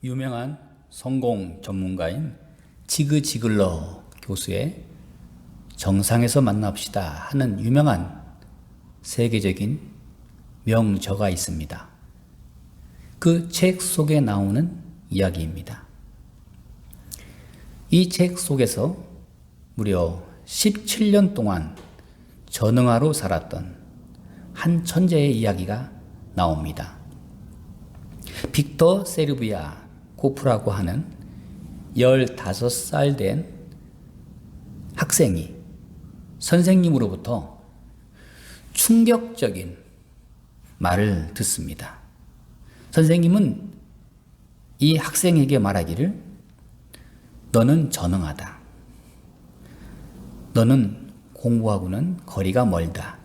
유명한 성공 전문가인 지그 지글러 교수의 정상에서 만납시다 하는 유명한 세계적인 명저가 있습니다. 그 책 속에 나오는 이야기입니다. 이 책 속에서 무려 17년 동안 전응아로 살았던 한 천재의 이야기가 나옵니다. 빅터 세르비아 고프라고 하는 15살 된 학생이 선생님으로부터 충격적인 말을 듣습니다. 선생님은 이 학생에게 말하기를, 너는 전응하다. 너는 공부하고는 거리가 멀다.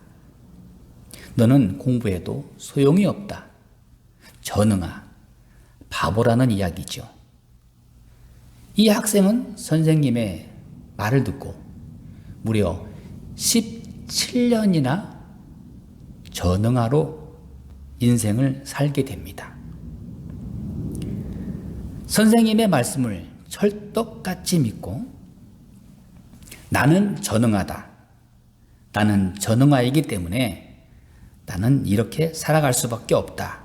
너는 공부해도 소용이 없다. 전응아, 바보라는 이야기죠. 이 학생은 선생님의 말을 듣고 무려 17년이나 전응아로 인생을 살게 됩니다. 선생님의 말씀을 철떡같이 믿고 나는 전응아다. 나는 전응아이기 때문에 나는 이렇게 살아갈 수밖에 없다.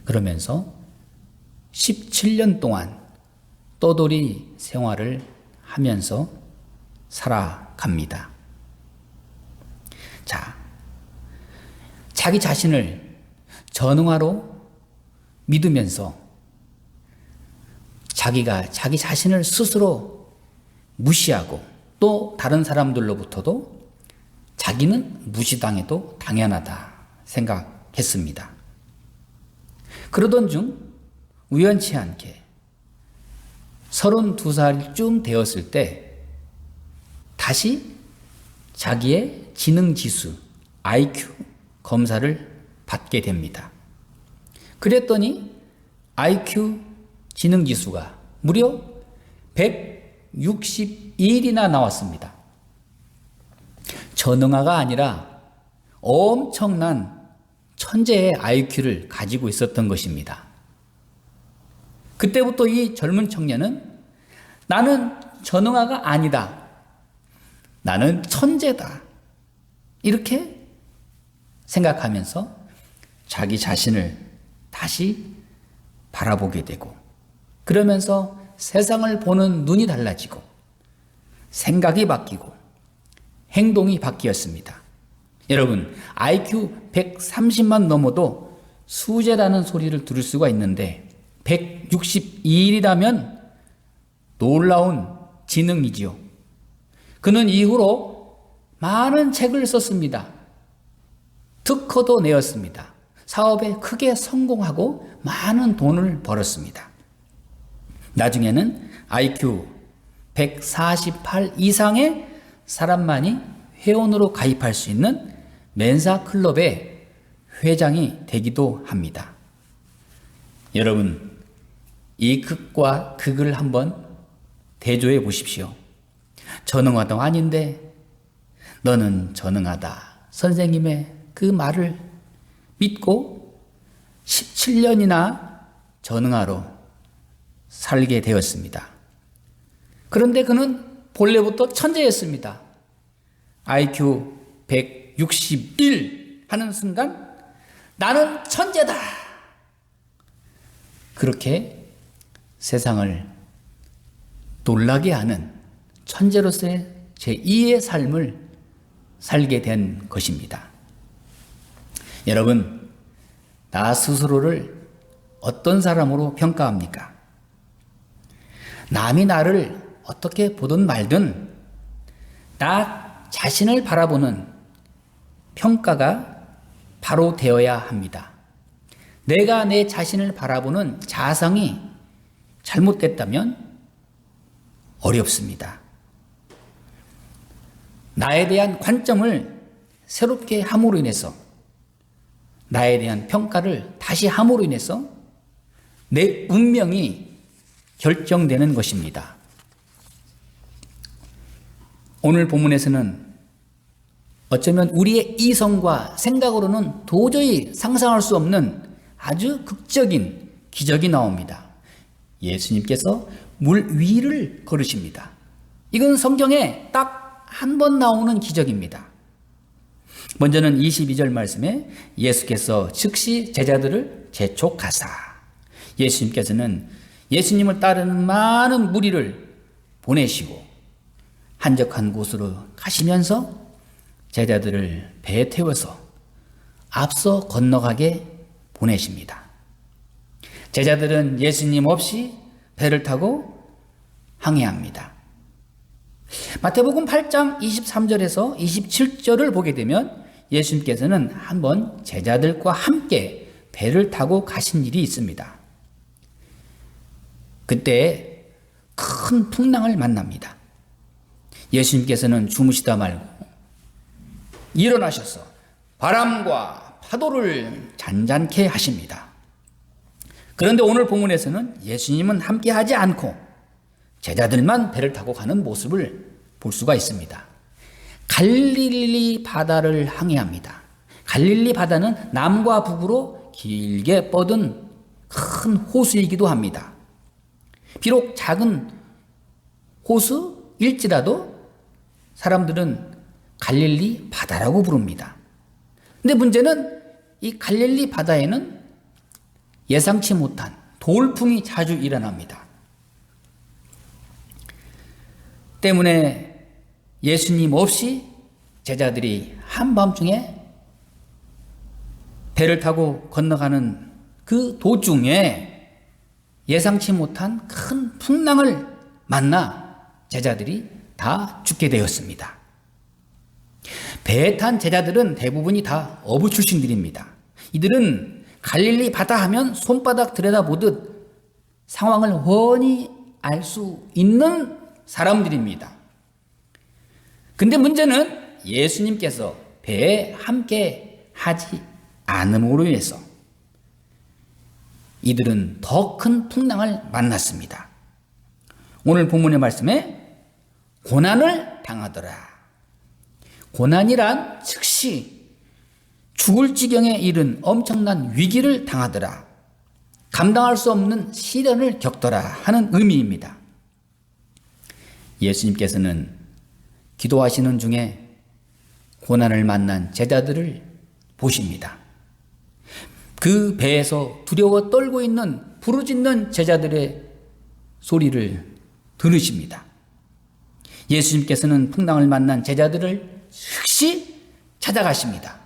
그러면서 17년 동안 떠돌이 생활을 하면서 살아갑니다. 자, 자기 자신을 전응아로 믿으면서 자기가 자기 자신을 스스로 무시하고 또 다른 사람들로부터도 자기는 무시당해도 당연하다 생각했습니다. 그러던 중 우연치 않게 32살쯤 되었을 때 다시 자기의 지능지수 IQ 검사를 받게 됩니다. 그랬더니 IQ 지능지수가 무려 161이나 나왔습니다. 전응아가 아니라 엄청난 천재의 IQ를 가지고 있었던 것입니다. 그때부터 이 젊은 청년은 나는 전응아가 아니다. 나는 천재다. 이렇게 생각하면서 자기 자신을 다시 바라보게 되고, 그러면서 세상을 보는 눈이 달라지고 생각이 바뀌고 행동이 바뀌었습니다. 여러분, IQ 130만 넘어도 수재라는 소리를 들을 수가 있는데 162일이라면 놀라운 지능이지요. 그는 이후로 많은 책을 썼습니다. 특허도 내었습니다. 사업에 크게 성공하고 많은 돈을 벌었습니다. 나중에는 IQ 148 이상의 사람만이 회원으로 가입할 수 있는 멘사 클럽의 회장이 되기도 합니다. 여러분, 이 극과 극을 한번 대조해 보십시오. 전응아도 아닌데 너는 전응하다. 선생님의 그 말을 믿고 17년이나 전응아로 살게 되었습니다. 그런데 그는 본래부터 천재였습니다. IQ 161 하는 순간 나는 천재다. 그렇게 세상을 놀라게 하는 천재로서의 제2의 삶을 살게 된 것입니다. 여러분, 나 스스로를 어떤 사람으로 평가합니까? 남이 나를 어떻게 보든 말든 나 자신을 바라보는 평가가 바로 되어야 합니다. 내가 내 자신을 바라보는 자상이 잘못됐다면 어렵습니다. 나에 대한 관점을 새롭게 함으로 인해서, 나에 대한 평가를 다시 함으로 인해서 내 운명이 결정되는 것입니다. 오늘 본문에서는 어쩌면 우리의 이성과 생각으로는 도저히 상상할 수 없는 아주 극적인 기적이 나옵니다. 예수님께서 물 위를 걸으십니다. 이건 성경에 딱 한 번 나오는 기적입니다. 먼저는 22절 말씀에 예수께서 즉시 제자들을 재촉하사, 예수님께서는 예수님을 따르는 많은 무리를 보내시고 한적한 곳으로 가시면서 제자들을 배에 태워서 앞서 건너가게 보내십니다. 제자들은 예수님 없이 배를 타고 항해합니다. 마태복음 8장 23절에서 27절을 보게 되면 예수님께서는 한번 제자들과 함께 배를 타고 가신 일이 있습니다. 그때 큰 풍랑을 만납니다. 예수님께서는 주무시다 말고 일어나셔서 바람과 파도를 잔잔케 하십니다. 그런데 오늘 본문에서는 예수님은 함께 하지 않고 제자들만 배를 타고 가는 모습을 볼 수가 있습니다. 갈릴리 바다를 항해합니다. 갈릴리 바다는 남과 북으로 길게 뻗은 큰 호수이기도 합니다. 비록 작은 호수일지라도 사람들은 갈릴리 바다라고 부릅니다. 근데 문제는 이 갈릴리 바다에는 예상치 못한 돌풍이 자주 일어납니다. 때문에 예수님 없이 제자들이 한밤중에 배를 타고 건너가는 그 도중에 예상치 못한 큰 풍랑을 만나 제자들이 다 죽게 되었습니다. 배에 탄 제자들은 대부분이 다 어부 출신들입니다. 이들은 갈릴리 바다 하면 손바닥 들여다보듯 상황을 훤히 알 수 있는 사람들입니다. 근데 문제는 예수님께서 배에 함께 하지 않음으로 인해서 이들은 더 큰 풍랑을 만났습니다. 오늘 본문의 말씀에 고난을 당하더라. 고난이란 즉시 죽을 지경에 이른 엄청난 위기를 당하더라. 감당할 수 없는 시련을 겪더라 하는 의미입니다. 예수님께서는 기도하시는 중에 고난을 만난 제자들을 보십니다. 그 배에서 두려워 떨고 있는 부르짖는 제자들의 소리를 들으십니다. 예수님께서는 풍랑을 만난 제자들을 즉시 찾아가십니다.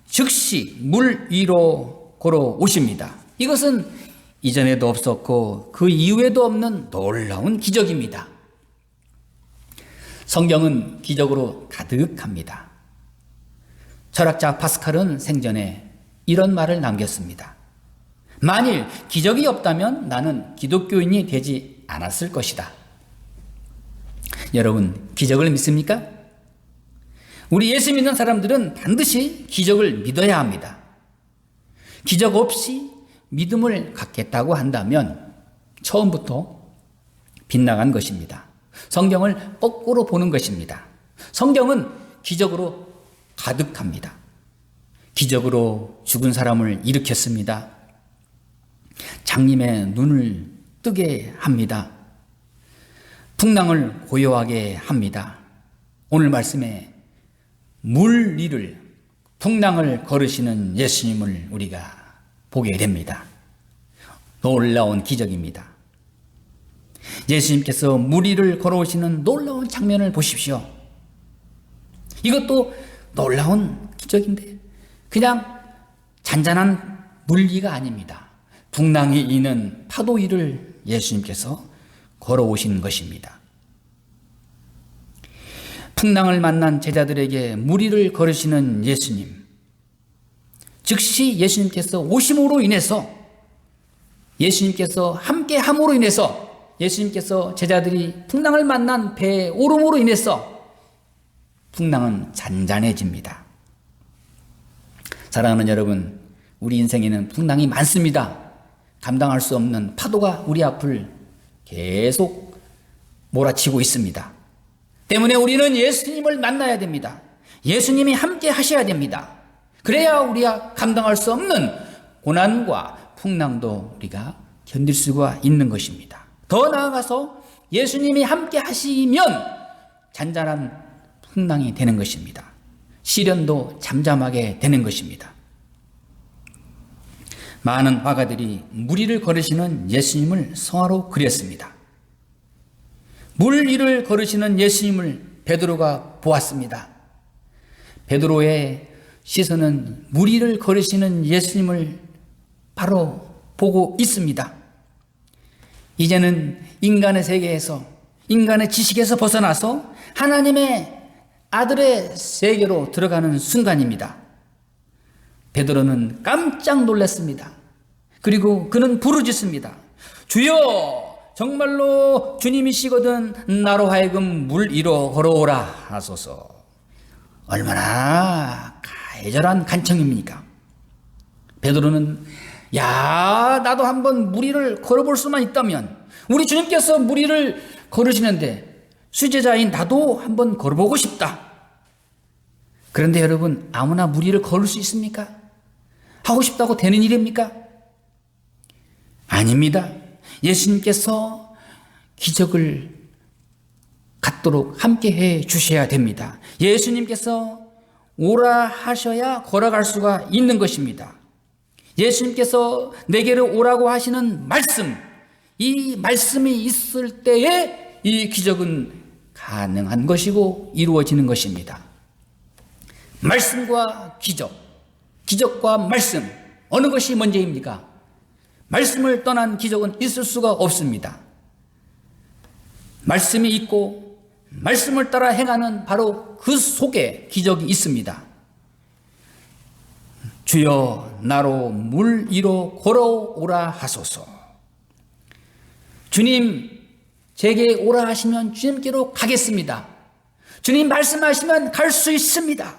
즉시 물 위로 걸어오십니다. 이것은 이전에도 없었고 그 이후에도 없는 놀라운 기적입니다. 성경은 기적으로 가득합니다. 철학자 파스칼은 생전에 이런 말을 남겼습니다. 만일 기적이 없다면 나는 기독교인이 되지 않았을 것이다. 여러분, 기적을 믿습니까? 우리 예수 믿는 사람들은 반드시 기적을 믿어야 합니다. 기적 없이 믿음을 갖겠다고 한다면 처음부터 빗나간 것입니다. 성경을 거꾸로 보는 것입니다. 성경은 기적으로 가득합니다. 기적으로 죽은 사람을 일으켰습니다. 장님의 눈을 뜨게 합니다. 풍랑을 고요하게 합니다. 오늘 말씀에 물 위를 풍랑을 걸으시는 예수님을 우리가 보게 됩니다. 놀라운 기적입니다. 예수님께서 물 위를 걸어오시는 놀라운 장면을 보십시오. 이것도 놀라운 기적인데 그냥 잔잔한 물 위가 아닙니다. 풍랑이 이는 파도 위를 예수님께서 걸어오신 것입니다. 풍랑을 만난 제자들에게 물 위를 걸으시는 예수님, 즉시 예수님께서 오심으로 인해서, 예수님께서 함께 함으로 인해서, 예수님께서 제자들이 풍랑을 만난 배에 오름으로 인해서 풍랑은 잔잔해집니다. 사랑하는 여러분, 우리 인생에는 풍랑이 많습니다. 감당할 수 없는 파도가 우리 앞을 계속 몰아치고 있습니다. 때문에 우리는 예수님을 만나야 됩니다. 예수님이 함께 하셔야 됩니다. 그래야 우리가 감당할 수 없는 고난과 풍랑도 우리가 견딜 수가 있는 것입니다. 더 나아가서 예수님이 함께 하시면 잔잔한 풍랑이 되는 것입니다. 시련도 잠잠하게 되는 것입니다. 많은 화가들이 물 위를 걸으시는 예수님을 성화로 그렸습니다. 물 위를 걸으시는 예수님을 베드로가 보았습니다. 베드로의 시선은 물 위를 걸으시는 예수님을 바로 보고 있습니다. 이제는 인간의 세계에서, 인간의 지식에서 벗어나서 하나님의 아들의 세계로 들어가는 순간입니다. 베드로는 깜짝 놀랐습니다. 그리고 그는 부르짖습니다. 주여, 정말로 주님이시거든 나로 하여금 물 위로 걸어오라 하소서. 얼마나 애절한 간청입니까? 베드로는 나도 한번 물 위를 걸어볼 수만 있다면, 우리 주님께서 물 위를 걸으시는데 수제자인 나도 한번 걸어보고 싶다. 그런데 여러분, 아무나 물 위를 걸을 수 있습니까? 하고 싶다고 되는 일입니까? 아닙니다. 예수님께서 기적을 갖도록 함께 해 주셔야 됩니다. 예수님께서 오라 하셔야 걸어갈 수가 있는 것입니다. 예수님께서 내게로 오라고 하시는 말씀, 이 말씀이 있을 때에 이 기적은 가능한 것이고 이루어지는 것입니다. 말씀과 기적, 기적과 말씀, 어느 것이 먼저입니까? 말씀을 떠난 기적은 있을 수가 없습니다. 말씀이 있고 말씀을 따라 행하는 바로 그 속에 기적이 있습니다. 주여, 나로 물 위로 걸어오라 하소서. 주님, 제게 오라 하시면 주님께로 가겠습니다. 주님 말씀하시면 갈 수 있습니다.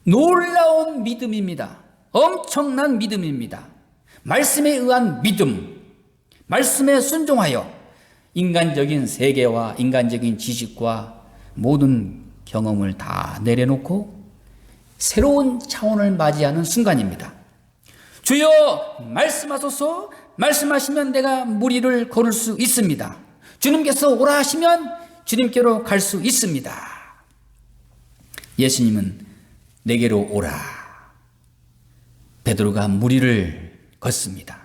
놀라운 믿음입니다. 엄청난 믿음입니다. 말씀에 의한 믿음, 말씀에 순종하여 인간적인 세계와 인간적인 지식과 모든 경험을 다 내려놓고 새로운 차원을 맞이하는 순간입니다. 주여, 말씀하소서. 말씀하시면 내가 물 위를 걸을 수 있습니다. 주님께서 오라 하시면 주님께로 갈 수 있습니다. 예수님은 내게로 오라. 베드로가 물 위를 걷습니다.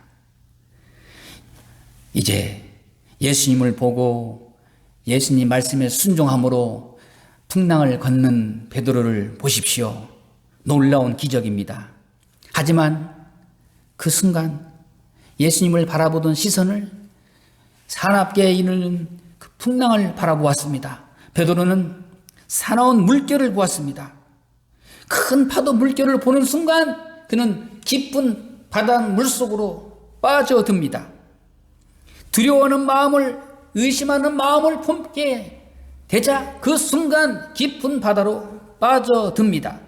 이제 예수님을 보고 예수님 말씀에 순종함으로 풍랑을 걷는 베드로를 보십시오. 놀라운 기적입니다. 하지만 그 순간 예수님을 바라보던 시선을 사납게 이르는 그 풍랑을 바라보았습니다. 베드로는 사나운 물결을 보았습니다. 큰 파도 물결을 보는 순간 그는 깊은 바다 물속으로 빠져듭니다. 두려워하는 마음을, 의심하는 마음을 품게 되자 그 순간 깊은 바다로 빠져듭니다.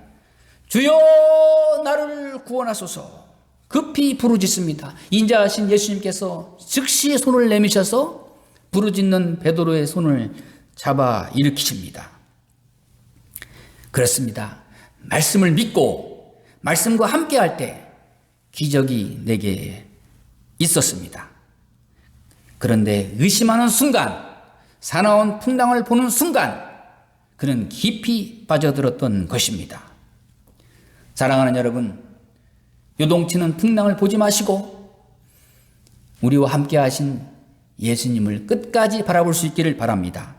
주여, 나를 구원하소서. 급히 부르짖습니다. 인자하신 예수님께서 즉시 손을 내미셔서 부르짖는 베드로의 손을 잡아 일으키십니다. 그렇습니다. 말씀을 믿고 말씀과 함께할 때 기적이 내게 있었습니다. 그런데 의심하는 순간, 사나운 풍랑을 보는 순간 그는 깊이 빠져들었던 것입니다. 사랑하는 여러분, 요동치는 풍랑을 보지 마시고 우리와 함께 하신 예수님을 끝까지 바라볼 수 있기를 바랍니다.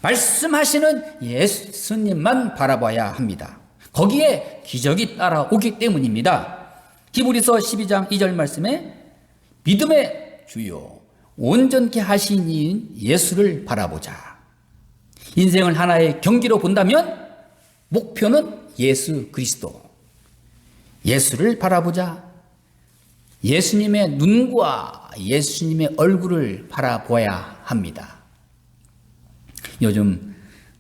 말씀하시는 예수님만 바라봐야 합니다. 거기에 기적이 따라오기 때문입니다. 히브리서 12장 2절 말씀에 믿음의 주요 온전케 하신 이인 예수를 바라보자. 인생을 하나의 경기로 본다면 목표는 예수 그리스도, 예수를 바라보자. 예수님의 눈과 예수님의 얼굴을 바라보아야 합니다. 요즘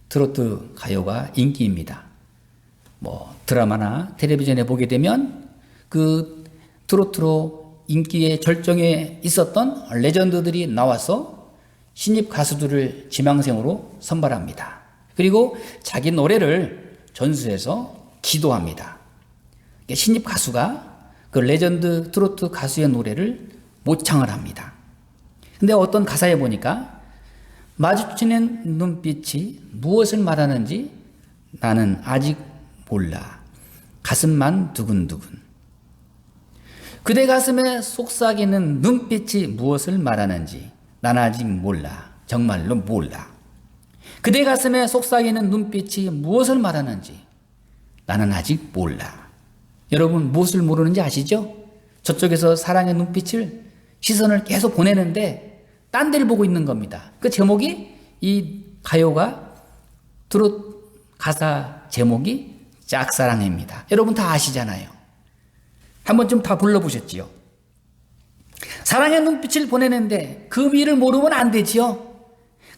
트로트 가요가 인기입니다. 드라마나 텔레비전에 보게 되면 그 트로트로 인기의 절정에 있었던 레전드들이 나와서 신입 가수들을 지망생으로 선발합니다. 그리고 자기 노래를 전수해서 기도합니다. 신입 가수가 그 레전드 트로트 가수의 노래를 모창을 합니다. 근데 어떤 가사에 보니까 마주치는 눈빛이 무엇을 말하는지 나는 아직 몰라. 가슴만 두근두근. 그대 가슴에 속삭이는 눈빛이 무엇을 말하는지 난 아직 몰라. 정말로 몰라. 그대 가슴에 속삭이는 눈빛이 무엇을 말하는지 나는 아직 몰라. 여러분 무엇을 모르는지 아시죠? 저쪽에서 사랑의 눈빛을 시선을 계속 보내는데 딴 데를 보고 있는 겁니다. 그 제목이 이 가요가 트롯 가사 제목이 짝사랑입니다. 여러분 다 아시잖아요. 한 번쯤 다 불러보셨지요? 사랑의 눈빛을 보내는데 그 의미를 모르면 안 되지요.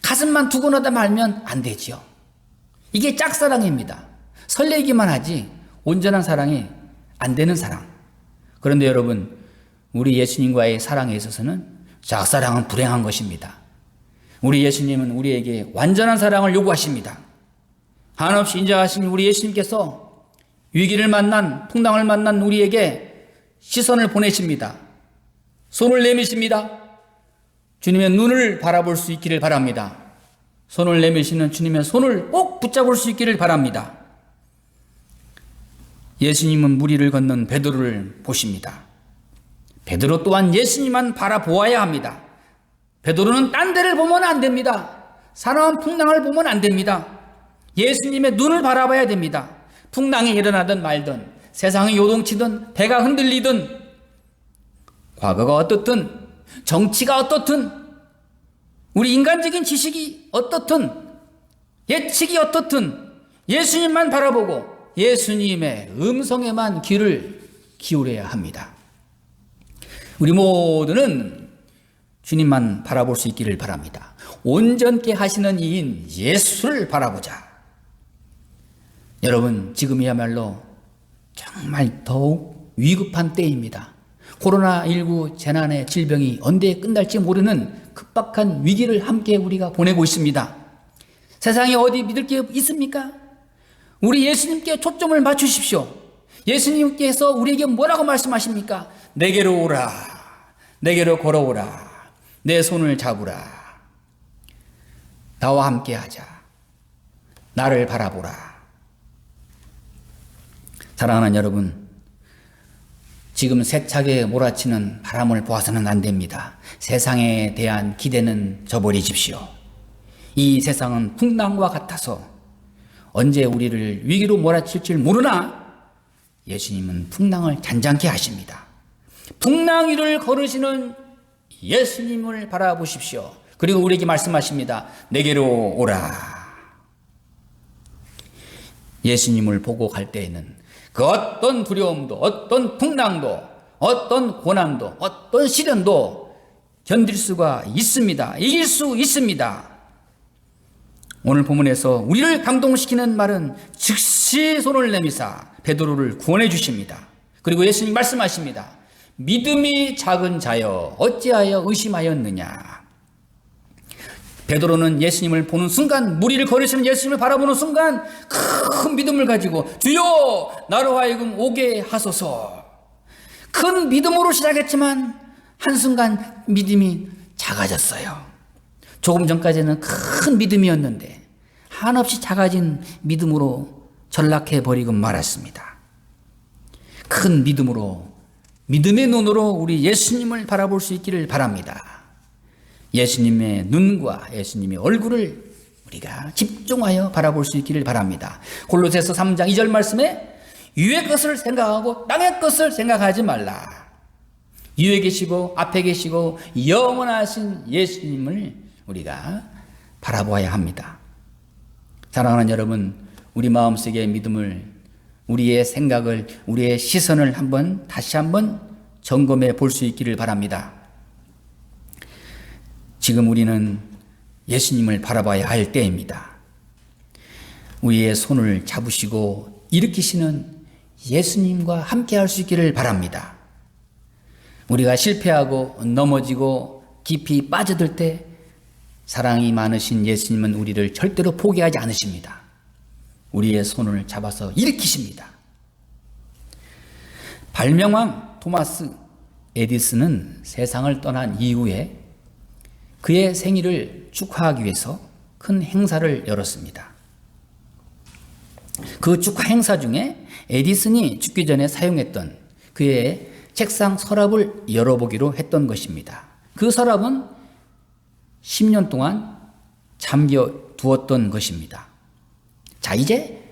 가슴만 두근하다 말면 안 되지요. 이게 짝사랑입니다. 설레기만 하지 온전한 사랑이 안 되는 사랑. 그런데 여러분 우리 예수님과의 사랑에 있어서는 짝사랑은 불행한 것입니다. 우리 예수님은 우리에게 완전한 사랑을 요구하십니다. 한없이 인자하신 우리 예수님께서 위기를 만난 풍랑을 만난 우리에게 시선을 보내십니다. 손을 내미십니다. 주님의 눈을 바라볼 수 있기를 바랍니다. 손을 내미시는 주님의 손을 꼭 붙잡을 수 있기를 바랍니다. 예수님은 무리를 걷는 베드로를 보십니다. 베드로 또한 예수님만 바라보아야 합니다. 베드로는 딴 데를 보면 안 됩니다. 사나운 풍랑을 보면 안 됩니다. 예수님의 눈을 바라봐야 됩니다. 풍랑이 일어나든 말든 세상이 요동치든 배가 흔들리든 과거가 어떻든 정치가 어떻든 우리 인간적인 지식이 어떻든 예측이 어떻든 예수님만 바라보고 예수님의 음성에만 귀를 기울여야 합니다. 우리 모두는 주님만 바라볼 수 있기를 바랍니다. 온전케 하시는 이인 예수를 바라보자. 여러분 지금이야말로 정말 더욱 위급한 때입니다. 코로나19 재난의 질병이 언제 끝날지 모르는 급박한 위기를 함께 우리가 보내고 있습니다. 세상에 어디 믿을 게 있습니까? 우리 예수님께 초점을 맞추십시오. 예수님께서 우리에게 뭐라고 말씀하십니까? 내게로 오라. 내게로 걸어오라. 내 손을 잡으라. 나와 함께 하자. 나를 바라보라. 사랑하는 여러분, 지금 세차게 몰아치는 바람을 보아서는 안 됩니다. 세상에 대한 기대는 저버리십시오. 이 세상은 풍랑과 같아서 언제 우리를 위기로 몰아칠 줄 모르나 예수님은 풍랑을 잔잔케 하십니다. 풍랑 위를 걸으시는 예수님을 바라보십시오. 그리고 우리에게 말씀하십니다. 내게로 오라. 예수님을 보고 갈 때에는 그 어떤 두려움도 어떤 풍랑도 어떤 고난도 어떤 시련도 견딜 수가 있습니다. 이길 수 있습니다. 오늘 본문에서 우리를 감동시키는 말은 즉시 손을 내미사 베드로를 구원해 주십니다. 그리고 예수님 말씀하십니다. 믿음이 작은 자여 어찌하여 의심하였느냐. 베드로는 예수님을 보는 순간, 무리를 걸으시는 예수님을 바라보는 순간 큰 믿음을 가지고 주여 나로 하여금 오게 하소서. 큰 믿음으로 시작했지만 한순간 믿음이 작아졌어요. 조금 전까지는 큰 믿음이었는데 한없이 작아진 믿음으로 전락해버리고 말았습니다. 큰 믿음으로, 믿음의 눈으로 우리 예수님을 바라볼 수 있기를 바랍니다. 예수님의 눈과 예수님의 얼굴을 우리가 집중하여 바라볼 수 있기를 바랍니다. 골로새서 3장 2절 말씀에 위의 것을 생각하고 땅의 것을 생각하지 말라. 위에 계시고 앞에 계시고 영원하신 예수님을 우리가 바라보아야 합니다. 사랑하는 여러분, 우리 마음속의 믿음을, 우리의 생각을, 우리의 시선을 다시 한번 점검해 볼 수 있기를 바랍니다. 지금 우리는 예수님을 바라봐야 할 때입니다. 우리의 손을 잡으시고 일으키시는 예수님과 함께 할 수 있기를 바랍니다. 우리가 실패하고 넘어지고 깊이 빠져들 때 사랑이 많으신 예수님은 우리를 절대로 포기하지 않으십니다. 우리의 손을 잡아서 일으키십니다. 발명왕 토마스 에디슨은 세상을 떠난 이후에 그의 생일을 축하하기 위해서 큰 행사를 열었습니다. 그 축하 행사 중에 에디슨이 죽기 전에 사용했던 그의 책상 서랍을 열어보기로 했던 것입니다. 그 서랍은 10년 동안 잠겨두었던 것입니다. 자, 이제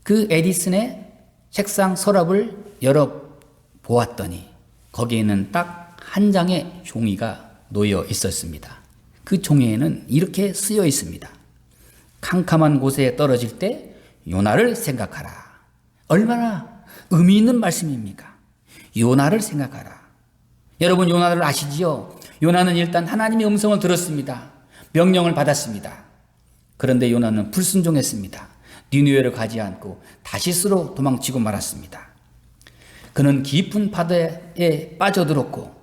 그 에디슨의 책상 서랍을 열어보았더니 거기에는 딱 한 장의 종이가 놓여 있었습니다. 그 종이에는 이렇게 쓰여 있습니다. 캄캄한 곳에 떨어질 때 요나를 생각하라. 얼마나 의미 있는 말씀입니까? 요나를 생각하라. 여러분, 요나를 아시지요? 요나는 일단 하나님의 음성을 들었습니다. 명령을 받았습니다. 그런데 요나는 불순종했습니다. 니느웨를 가지 않고 다시스로 도망치고 말았습니다. 그는 깊은 바다에 빠져들었고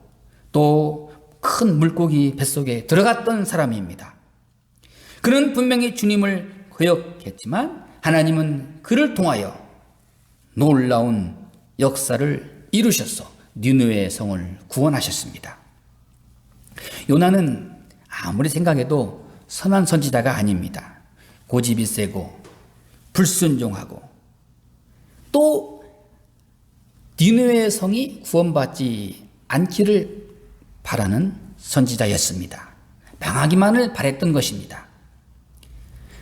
또 큰 물고기 뱃속에 들어갔던 사람입니다. 그는 분명히 주님을 거역했지만 하나님은 그를 통하여 놀라운 역사를 이루셔서 니느웨 성을 구원하셨습니다. 요나는 아무리 생각해도 선한 선지자가 아닙니다. 고집이 세고 불순종하고 또 니느웨 성이 구원받지 않기를 바라는 선지자였습니다. 망하기만을 바랬던 것입니다.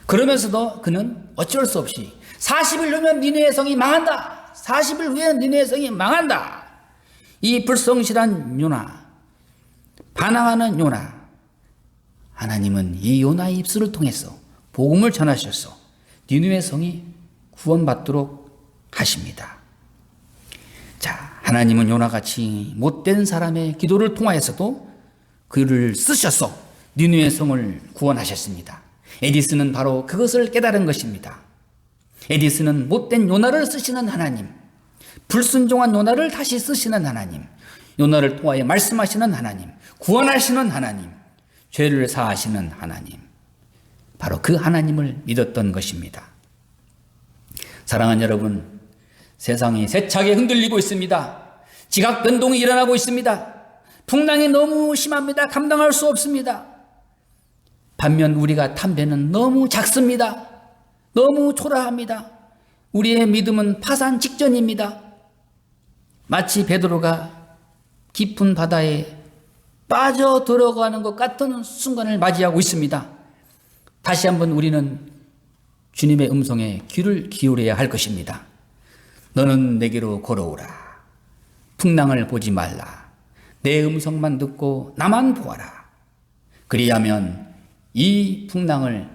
그러면서도 그는 어쩔 수 없이 40일 후면 니느웨 성이 망한다. 40일 후에 니느웨 성이 망한다. 이 불성실한 요나, 반항하는 요나, 하나님은 이 요나의 입술을 통해서 복음을 전하셔서 니느웨 성이 구원받도록 하십니다. 자, 하나님은 요나같이 못된 사람의 기도를 통하여서도 그를 쓰셔서 니느웨 성을 구원하셨습니다. 에디슨은 바로 그것을 깨달은 것입니다. 에디슨은 못된 요나를 쓰시는 하나님, 불순종한 요나를 다시 쓰시는 하나님, 요나를 통하여 말씀하시는 하나님, 구원하시는 하나님, 죄를 사하시는 하나님, 바로 그 하나님을 믿었던 것입니다. 사랑하는 여러분, 세상이 세차게 흔들리고 있습니다. 지각 변동이 일어나고 있습니다. 풍랑이 너무 심합니다. 감당할 수 없습니다. 반면 우리가 탄 배는 너무 작습니다. 너무 초라합니다. 우리의 믿음은 파산 직전입니다. 마치 베드로가 깊은 바다에 빠져 들어가는 것 같은 순간을 맞이하고 있습니다. 다시 한번 우리는 주님의 음성에 귀를 기울여야 할 것입니다. 너는 내게로 걸어오라. 풍랑을 보지 말라. 내 음성만 듣고 나만 보아라. 그리하면 이 풍랑을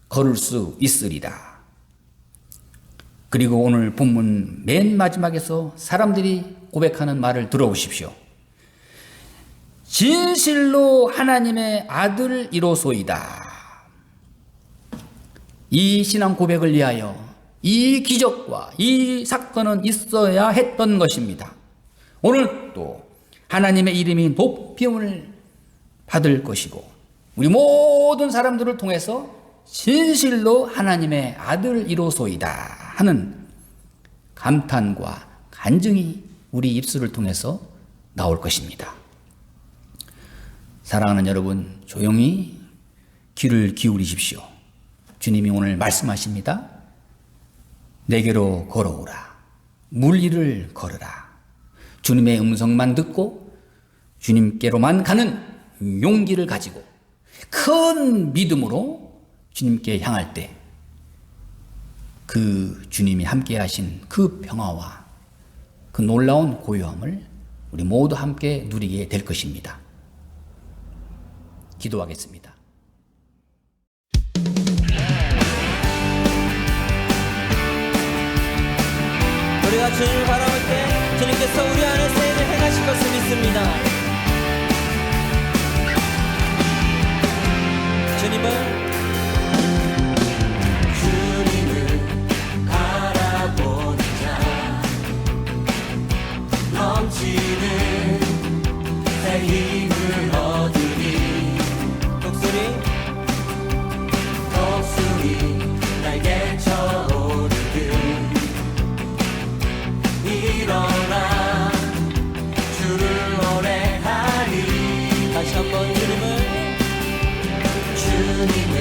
걸을 수 있으리라. 그리고 오늘 본문 맨 마지막에서 사람들이 고백하는 말을 들어보십시오. 진실로 하나님의 아들이로소이다. 이 신앙 고백을 위하여 이 기적과 이 사건은 있어야 했던 것입니다. 오늘 또 하나님의 이름이 높임을 받을 것이고 우리 모든 사람들을 통해서 진실로 하나님의 아들이로소이다 하는 감탄과 간증이 우리 입술을 통해서 나올 것입니다. 사랑하는 여러분, 조용히 귀를 기울이십시오. 주님이 오늘 말씀하십니다. 내게로 걸어오라. 물 위를 걸으라. 주님의 음성만 듣고 주님께로만 가는 용기를 가지고 큰 믿음으로 주님께 향할 때 그 주님이 함께 하신 그 평화와 그 놀라운 고요함을 우리 모두 함께 누리게 될 것입니다. 기도하겠습니다. 우리가 주님을 바라볼 때 주님께서 우리 안에 새 일을 행하실 것을 믿습니다. 주님을 바라보는 자 넘치는 새 힘을 얻으리. 독수리 날개쳐 오르듯 일어나 주를 주님의